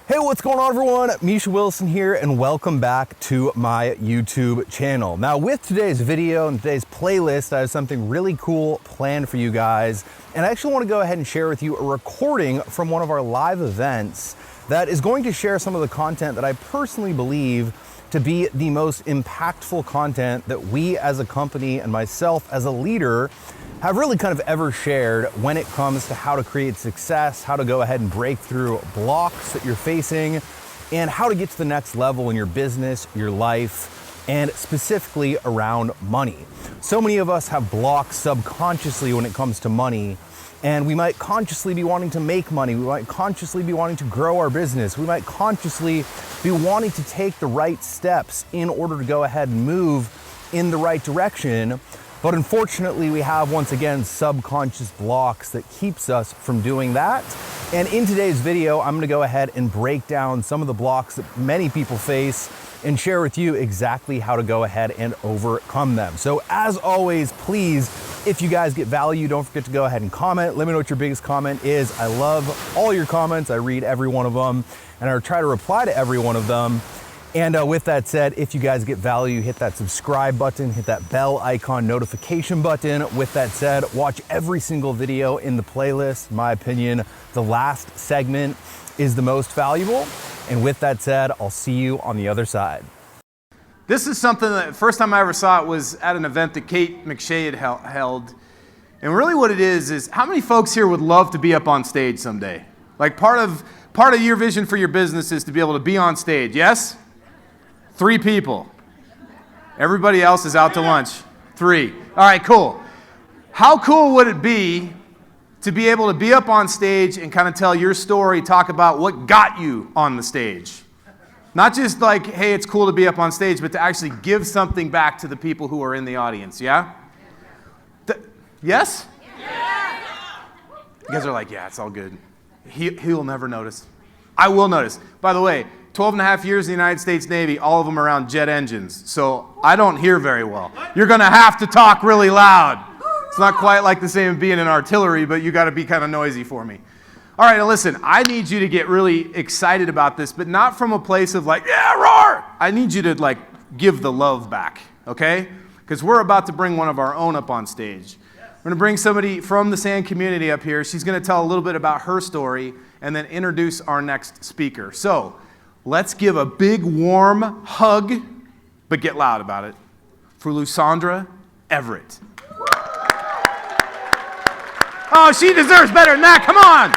Hey, what's going on, everyone? Misha Wilson here, and welcome back to my YouTube channel. Now, with today's video and today's playlist, I have something really cool planned for you guys, and I actually want to go ahead and share with you a recording from one of our live events that is going to share some of the content that I personally believe to be the most impactful content that we as a company and myself as a leader have really kind of ever shared when it comes to how to create success, how to go ahead and break through blocks that you're facing, and how to get to the next level in your business, your life, and specifically around money. So many of us have blocks subconsciously when it comes to money, and we might consciously be wanting to make money, we might consciously be wanting to grow our business, we might consciously be wanting to take the right steps in order to go ahead and move in the right direction. But unfortunately, we have, once again, subconscious blocks that keeps us from doing that. And in today's video, I'm gonna go ahead and break down some of the blocks that many people face and share with you exactly how to go ahead and overcome them. So as always, please, if you guys get value, don't forget to go ahead and comment. Let me know what your biggest comment is. I love all your comments. I read every one of them, and I try to reply to every one of them. And with that said, if you guys get value, hit that subscribe button, hit that bell icon notification button. With that said, watch every single video in the playlist. In my opinion, the last segment is the most valuable. And with that said, I'll see you on the other side. This is something that first time I ever saw it was at an event that Kate McShay had held. And really what it is how many folks here would love to be up on stage someday? Like part of your vision for your business is to be able to be on stage, yes? 3 people. Everybody else is out to lunch. 3. All right, cool. How cool would it be to be able to be up on stage and kind of tell your story, talk about what got you on the stage? Not just like, hey, it's cool to be up on stage, but to actually give something back to the people who are in the audience, yeah? Yes? Yeah. You guys are like, yeah, it's all good. He'll never notice. I will notice. By the way, 12 and a half years in the United States Navy, all of them around jet engines. So I don't hear very well. You're going to have to talk really loud. It's not quite like the same as being in artillery, but you got to be kind of noisy for me. All right, now listen, I need you to get really excited about this, but not from a place of like, yeah, roar. I need you to like give the love back, okay? Because we're about to bring one of our own up on stage. We're going to bring somebody from the SAND community up here. She's going to tell a little bit about her story and then introduce our next speaker. So let's give a big warm hug, but get loud about it, for Lusandra Everett. Oh, she deserves better than that. Come on.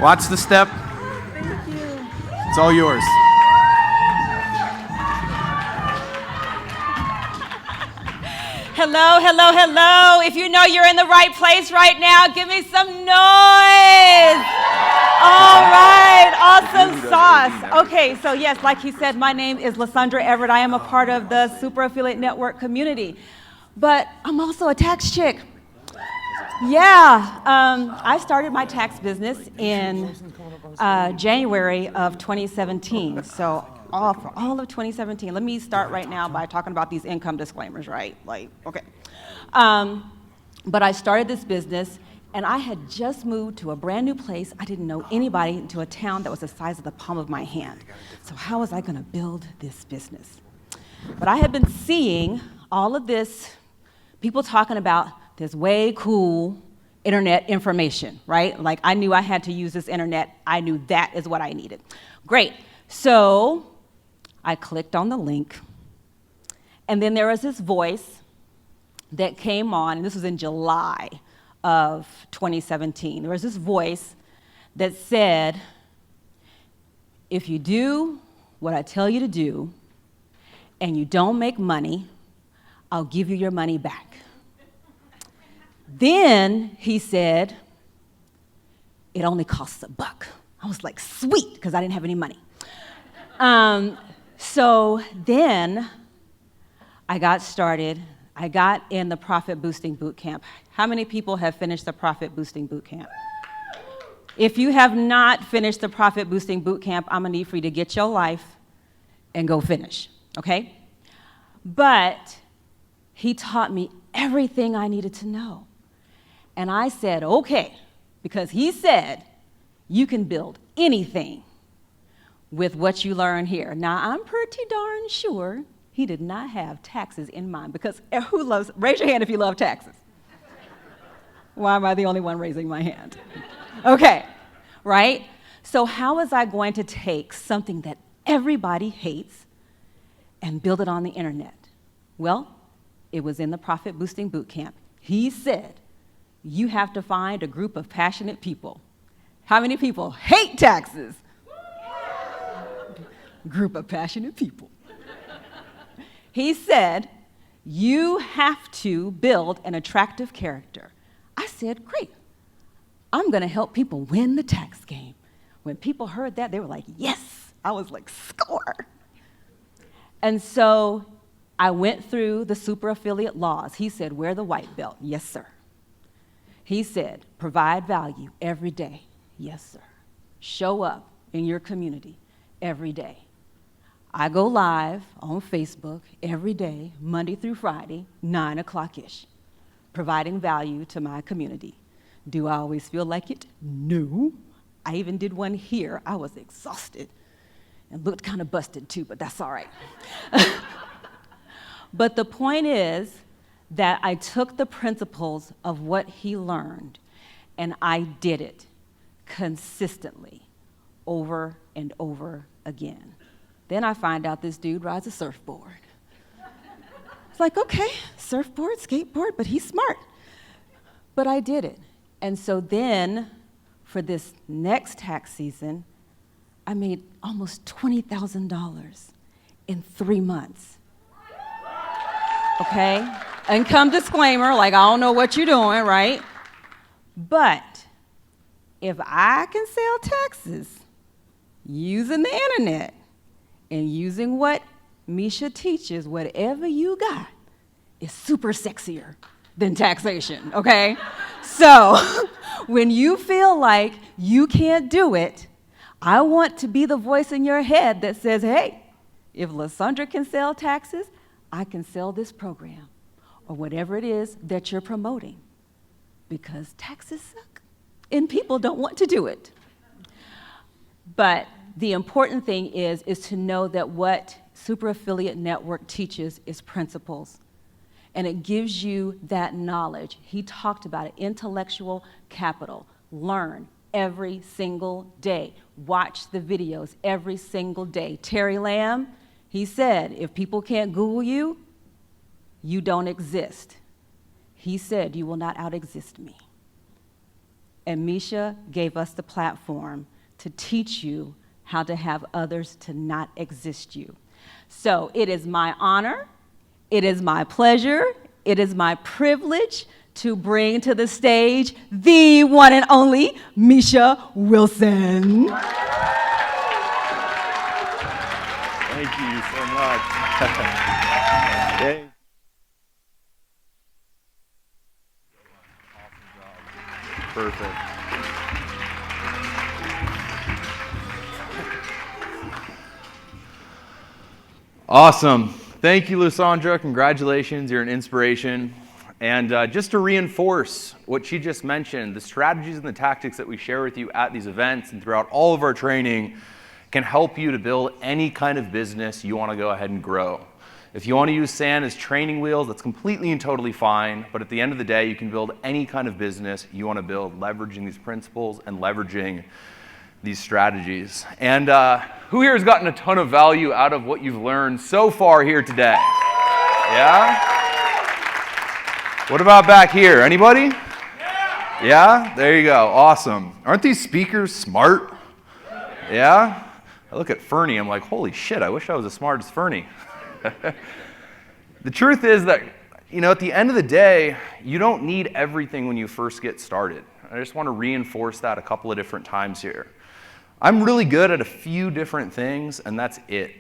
Watch the step. Thank you. It's all yours. Hello, hello, hello. If you know you're in the right place right now, give me some noise. All right, awesome sauce. Okay, so yes, like he said, my name is Lusandra Everett. I am a part of the Super Affiliate Network community, but I'm also a tax chick. Yeah, I started my tax business in January of 2017, so for all of 2017. Let me start right now by talking about these income disclaimers, right? Like, okay. But I started this business, and I had just moved to a brand new place. I didn't know anybody, into a town that was the size of the palm of my hand. So how was I going to build this business? But I had been seeing all of this, people talking about this way cool internet information, right? Like I knew I had to use this internet. I knew that is what I needed. Great. So I clicked on the link, and then there was this voice that came on, and this was in July of 2017. There was this voice that said, if you do what I tell you to do, and you don't make money, I'll give you your money back. Then he said, it only costs $1. I was like, sweet, because I didn't have any money. So then I got started. I got in the Profit Boosting Bootcamp. How many people have finished the Profit Boosting Bootcamp? If you have not finished the Profit Boosting Bootcamp, I'm gonna need for you to get your life and go finish, okay? But He taught me everything I needed to know. And I said, okay, because he said, you can build anything with what you learn here. Now, I'm pretty darn sure he did not have taxes in mind, because raise your hand if you love taxes. Why am I the only one raising my hand? Okay, right? So how was I going to take something that everybody hates and build it on the internet? Well, it was in the Profit Boosting Bootcamp. He said, you have to find a group of passionate people. How many people hate taxes? Group of passionate people. He said, you have to build an attractive character. I said, great. I'm going to help people win the tax game. When people heard that, they were like, yes. I was like, score. And so I went through the super affiliate laws. He said, wear the white belt. Yes, sir. He said, provide value every day. Yes, sir. Show up in your community every day. I go live on Facebook every day, Monday through Friday, 9 o'clock-ish, providing value to my community. Do I always feel like it? No. I even did one here. I was exhausted and looked kind of busted too, but that's all right. But the point is that I took the principles of what he learned and I did it consistently over and over again. Then I find out this dude rides a surfboard. It's like, okay, surfboard, skateboard, but he's smart. But I did it. And so then, for this next tax season, I made almost $20,000 in 3 months. Okay? Income disclaimer, like I don't know what you're doing, right? But if I can sell taxes using the internet and using what Misha teaches, whatever you got is super sexier than taxation, okay? So when you feel like you can't do it, I want to be the voice in your head that says, hey, if Lysandra can sell taxes, I can sell this program or whatever it is that you're promoting, because taxes suck and people don't want to do it. But the important thing is to know that what Super Affiliate Network teaches is principles. And it gives you that knowledge. He talked about it, intellectual capital. Learn every single day. Watch the videos every single day. Terry Lamb, he said, if people can't Google you, you don't exist. He said, you will not out-exist me. And Misha gave us the platform to teach you how to have others to not exist you. So it is my honor, it is my pleasure, it is my privilege to bring to the stage the one and only Misha Wilson. Thank you so much. Awesome job. Perfect. Awesome. Thank you, Lysandra. Congratulations. You're an inspiration. And just to reinforce what she just mentioned, the strategies and the tactics that we share with you at these events and throughout all of our training can help you to build any kind of business you want to go ahead and grow. If you want to use sand as training wheels, that's completely and totally fine. But at the end of the day, you can build any kind of business you want to build, leveraging these principles and leveraging these strategies. And who here has gotten a ton of value out of what you've learned so far here today? Yeah? What about back here? Anybody? Yeah? There you go. Awesome. Aren't these speakers smart? Yeah? I look at Fernie, I'm like, holy shit, I wish I was as smart as Fernie. The truth is that, at the end of the day, you don't need everything when you first get started. I just want to reinforce that a couple of different times here. I'm really good at a few different things, and that's it.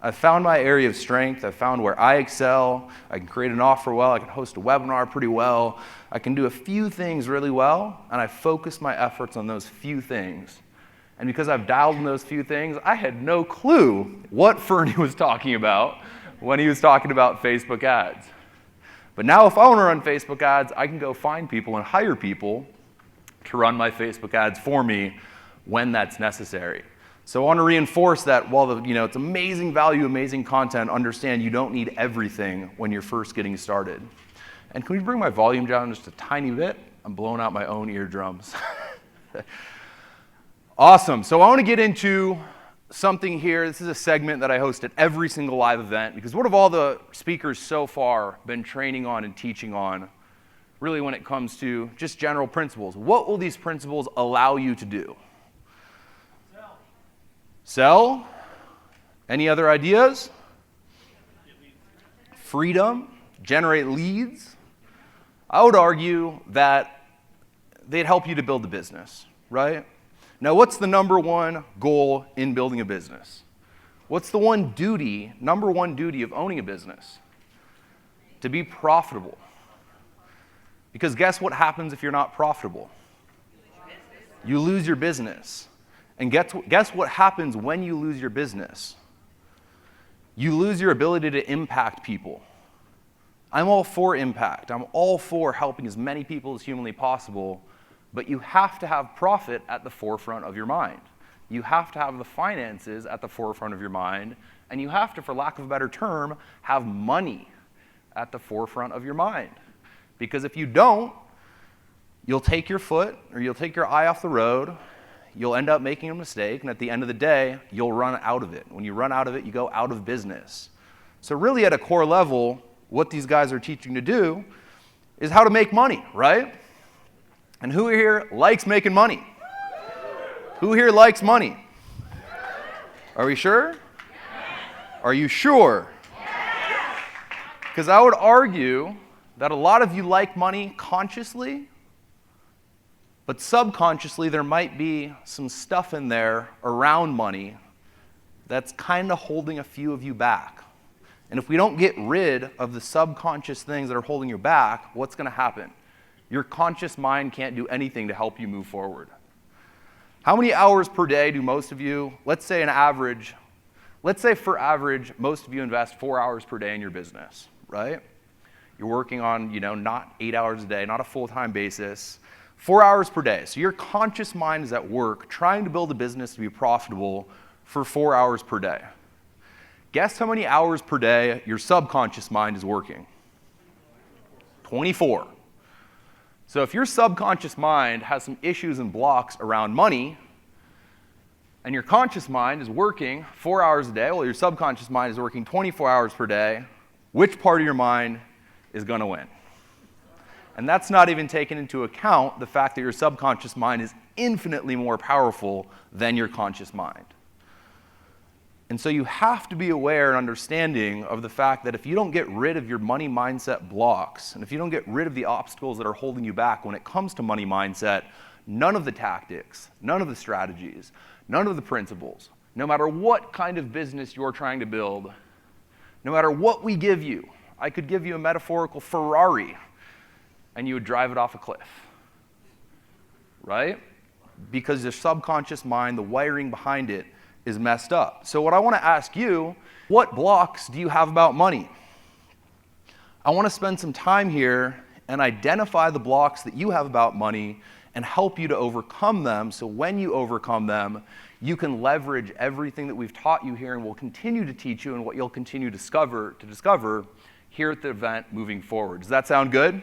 I've found my area of strength. I've found where I excel. I can create an offer well. I can host a webinar pretty well. I can do a few things really well, and I focus my efforts on those few things. And because I've dialed in those few things, I had no clue what Fernie was talking about when he was talking about Facebook ads. But now if I want to run Facebook ads, I can go find people and hire people to run my Facebook ads for me when that's necessary. So I want to reinforce that while it's amazing value, amazing content, understand you don't need everything when you're first getting started. And can we bring my volume down just a tiny bit? I'm blowing out my own eardrums. Awesome. So I want to get into something here. This is a segment that I host at every single live event, because what have all the speakers so far been training on and teaching on, really when it comes to just general principles? What will these principles allow you to do? Sell? Any other ideas? Freedom? Generate leads? I would argue that they'd help you to build a business, right? Now, what's the number one goal in building a business? What's the number one duty of owning a business? To be profitable. Because guess what happens if you're not profitable? You lose your business. And guess what happens when you lose your business? You lose your ability to impact people. I'm all for impact. I'm all for helping as many people as humanly possible. But you have to have profit at the forefront of your mind. You have to have the finances at the forefront of your mind. And you have to, for lack of a better term, have money at the forefront of your mind. Because if you don't, you'll take your foot or you'll take your eye off the road. You'll end up making a mistake. And at the end of the day, you'll run out of it. When you run out of it, you go out of business. So really at a core level, what these guys are teaching to do is how to make money, right? And who here likes making money? Who here likes money? Are we sure? Are you sure? Because I would argue that a lot of you like money consciously, but subconsciously there might be some stuff in there around money that's kind of holding a few of you back. And if we don't get rid of the subconscious things that are holding you back, what's going to happen? Your conscious mind can't do anything to help you move forward. How many hours per day do most of you, let's say for average, most of you invest 4 hours per day in your business, right? You're working on, not 8 hours a day, not a full-time basis, 4 hours per day. So your conscious mind is at work trying to build a business to be profitable for 4 hours per day. Guess how many hours per day your subconscious mind is working? 24. So if your subconscious mind has some issues and blocks around money, and your conscious mind is working 4 hours a day, while your subconscious mind is working 24 hours per day, which part of your mind is going to win? And that's not even taking into account the fact that your subconscious mind is infinitely more powerful than your conscious mind. And so you have to be aware and understanding of the fact that if you don't get rid of your money mindset blocks, and if you don't get rid of the obstacles that are holding you back when it comes to money mindset, none of the tactics, none of the strategies, none of the principles, no matter what kind of business you're trying to build, no matter what we give you, I could give you a metaphorical Ferrari, and you would drive it off a cliff, right? Because the subconscious mind, the wiring behind it, is messed up. So what I want to ask you, what blocks do you have about money? I want to spend some time here and identify the blocks that you have about money and help you to overcome them, so when you overcome them, you can leverage everything that we've taught you here and will continue to teach you and what you'll continue to discover here at the event moving forward. Does that sound good?